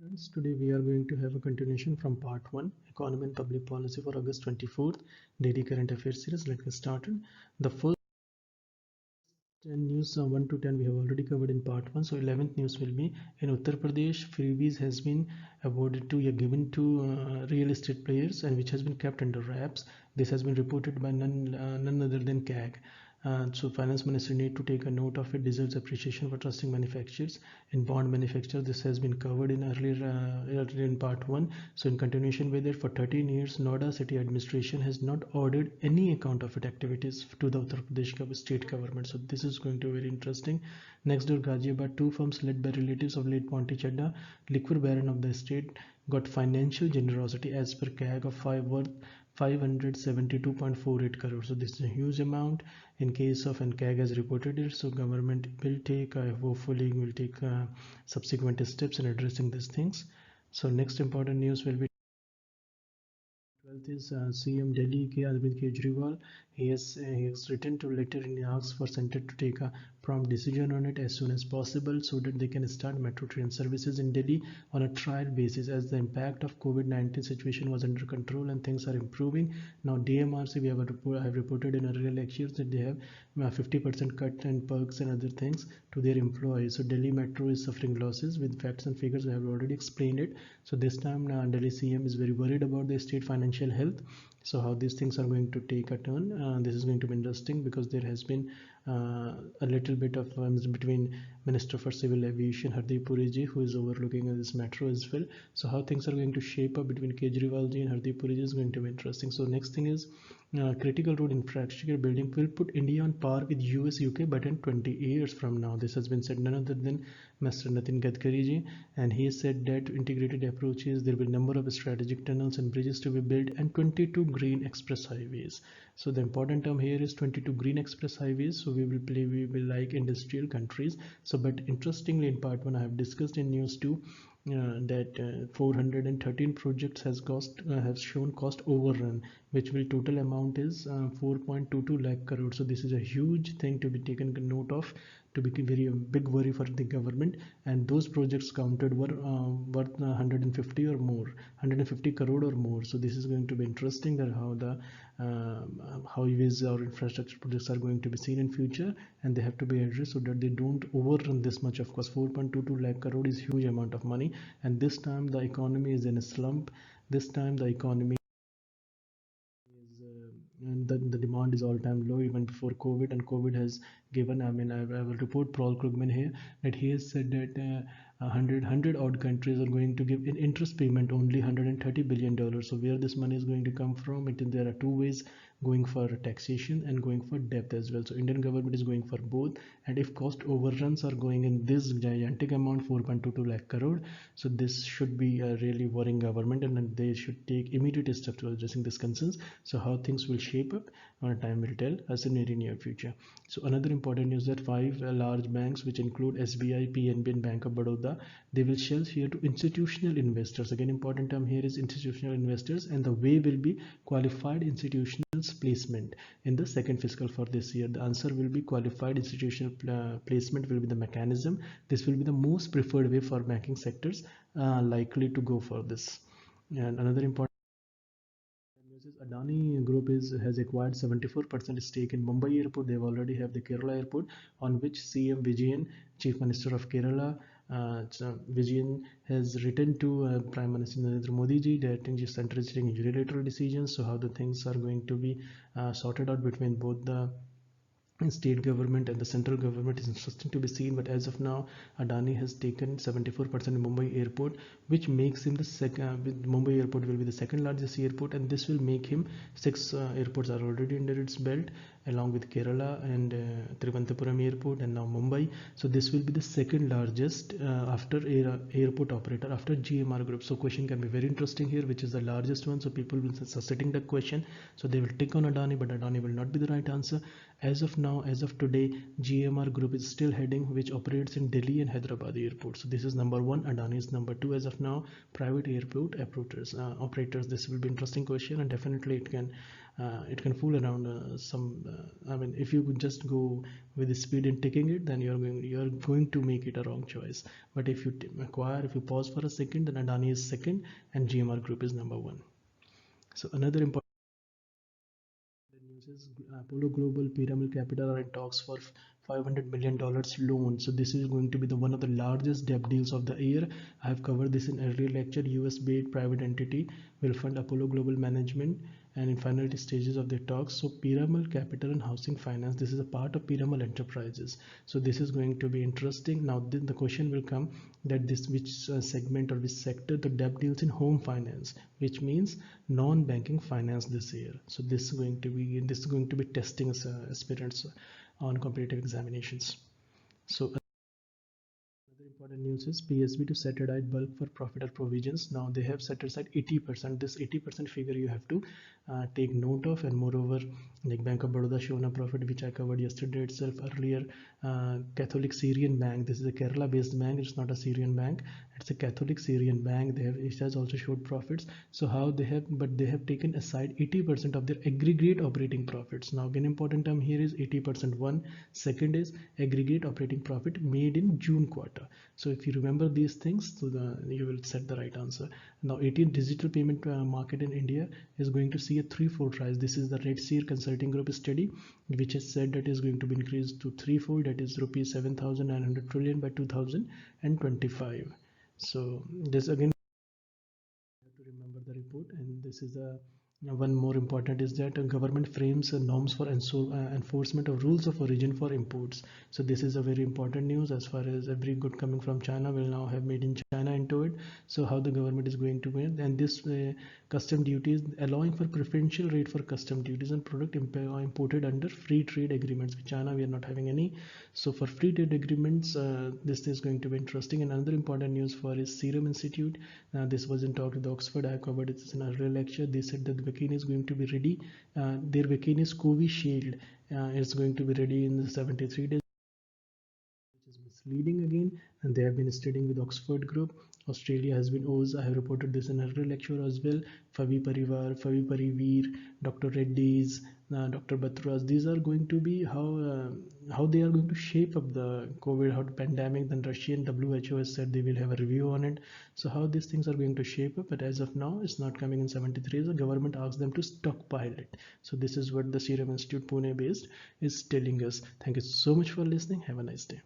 Friends, today we are going to have a continuation from part 1, Economy and Public Policy for August 24th, Daily Current Affairs series. Let's get started. The first 10 news 1 to 10 we have already covered in part 1. So 11th news will be in Uttar Pradesh, freebies has been awarded to given to real estate players and which has been kept under wraps. This has been reported by none other than CAG. So finance minister need to take a note of it, deserves appreciation for trusting manufacturers and bond manufacturers. This has been covered in earlier in part 1. So in continuation with it, for 13 years Noida city administration has not ordered any account of its activities to the Uttar Pradesh state government. So this is going to be very interesting. Next door, Ghaziabad, two firms led by relatives of late Ponti Chadda, liquor baron of the state, got financial generosity as per CAG of worth 572.48 crores. So this is a huge amount in case of, and CAG has reported it. So government will take hopefully will take subsequent steps in addressing these things. So next important news will be 12th is CM Delhi K. Arvind Kejriwal. He has written to letter and asks for center to take a prompt decision on it as soon as possible so that they can start metro train services in Delhi on a trial basis, as the impact of COVID-19 situation was under control and things are improving. Now DMRC, we have reported in earlier lectures that they have 50% cut and perks and other things to their employees. So Delhi Metro is suffering losses with facts and figures. I have already explained it. So this time Delhi CM is very worried about the state financial health. So how these things are going to take a turn, this is going to be interesting because there has been a little bit of between Minister for Civil Aviation Hardeep Puri ji, who is overlooking this metro as well. So how things are going to shape up between Kejriwal ji and Hardeep Puri ji is going to be interesting. So next thing is critical road infrastructure building will put India on par with US UK but in 20 years from now. This has been said none other than Mr. Nitin Gadkari ji, and he said that integrated approaches, there will be a number of strategic tunnels and bridges to be built and 22 green express highways. So the important term here is 22 green express highways. So we will like industrial countries. So but interestingly in part 1 I have discussed in news 2 that 413 projects have shown cost overrun, which will total amount is 4.22 lakh crore. So this is a huge thing to be taken note of, to be very big worry for the government, and those projects counted were worth 150 or more, 150 crore or more. So this is going to be interesting that how the highways or infrastructure projects are going to be seen in future, and they have to be addressed so that they don't overrun this much. Of course 4.22 lakh crore is huge amount of money, and this time the economy is in a slump. This time the economy is and the demand is all time low even before COVID, and COVID has given, I will report Paul Krugman here, that he has said that 100 odd countries are going to give in interest payment only $130 billion. So where this money is going to come from, there are two ways, going for taxation and going for debt as well. So Indian government is going for both, and if cost overruns are going in this gigantic amount 4.22 lakh crore, so this should be really worrying government, and they should take immediate steps to addressing these concerns. So how things will shape up, time will tell us in very near future. So another important news that 5 large banks, which include SBI, PNB and Bank of Baroda, they will sell share to institutional investors. Again, important term here is institutional investors, and the way will be qualified institutional placement in the second fiscal for this year. The answer will be qualified institutional placement will be the mechanism. This will be the most preferred way for banking sectors likely to go for this. And another important news is Adani Group has acquired 74% stake in Mumbai Airport. They already have the Kerala Airport, on which CM Vijayan, Chief Minister of Kerala, Vijayan has written to Prime Minister Narendra Modi ji that the center is taking unilateral decisions. So how the things are going to be sorted out between both the state government and the central government is interesting to be seen. But as of now, Adani has taken 74% in Mumbai Airport, which makes him the second. Mumbai Airport will be the second largest airport, and this will make him 6 airports are already under its belt, along with Kerala and Trivandrum Airport and now Mumbai. So this will be the second largest after airport operator after GMR Group. So question can be very interesting here, which is the largest one. So people will be setting the question. So they will take on Adani, but Adani will not be the right answer. As of now, as of today, GMR Group is still heading, which operates in Delhi and Hyderabad airports. So this is number 1. Adani is number 2 as of now. Private airport operators. This will be interesting question, and definitely it can it can fool around I mean, if you could just go with the speed in taking it, then you're going to make it a wrong choice. But if you if you pause for a second, then Adani is second and GMR Group is number one. So another important news is Apollo Global, Piramal Capital are in talks for $500 million loan. So this is going to be the one of the largest debt deals of the year. I have covered this in earlier lecture. US-based private entity will fund Apollo Global Management and in final stages of the talks. So Piramal Capital and Housing Finance, this is a part of Piramal Enterprises. So this is going to be interesting. Now then the question will come that this which segment or which sector the debt deals in home finance, which means non-banking finance this year. So this is going to be testing aspirants on competitive examinations. So another important news is PSB to set aside bulk for profit or provisions. Now they have set aside 80%. This 80% figure you have to take note of, and moreover, like Bank of Baroda shown a profit, which I covered yesterday itself earlier. Catholic Syrian Bank. This is a Kerala-based bank. It's not a Syrian bank. It's a Catholic Syrian bank. It has also showed profits. So how they have taken aside 80% of their aggregate operating profits. Now again, important term here is 80%. One second is aggregate operating profit made in June quarter. So if you remember these things, so you will set the right answer. Now 18 digital payment market in India is going to see a threefold rise. This is the Red Seer Consulting Group study, which has said that is going to be increased to threefold, that is rupees 7,900 trillion by 2025. So this again to remember the report. And this is a one more important is that government frames norms for enforcement of rules of origin for imports. So this is a very important news as far as every good coming from China will now have made in China into it. So how the government is going to win, and this custom duties allowing for preferential rate for custom duties on product imported under free trade agreements. With China we are not having any. So for free trade agreements, this is going to be interesting. And another important news for is Serum Institute. This was in talk with Oxford. I covered it in a real lecture. They said that the vaccine is going to be ready. Their vaccine is Covishield. It's going to be ready in 73 days, which is misleading again. And they have been studying with Oxford group. Australia has been Oz. I have reported this in a real lecture as well. Faviparivir, Dr. Reddy's, Dr. Batras. These are going to be how they are going to shape up the COVID how pandemic. Then Russian WHO has said they will have a review on it. So how these things are going to shape up, but as of now, it's not coming in 73. The government asked them to stockpile it. So this is what the Serum Institute Pune based is telling us. Thank you so much for listening. Have a nice day.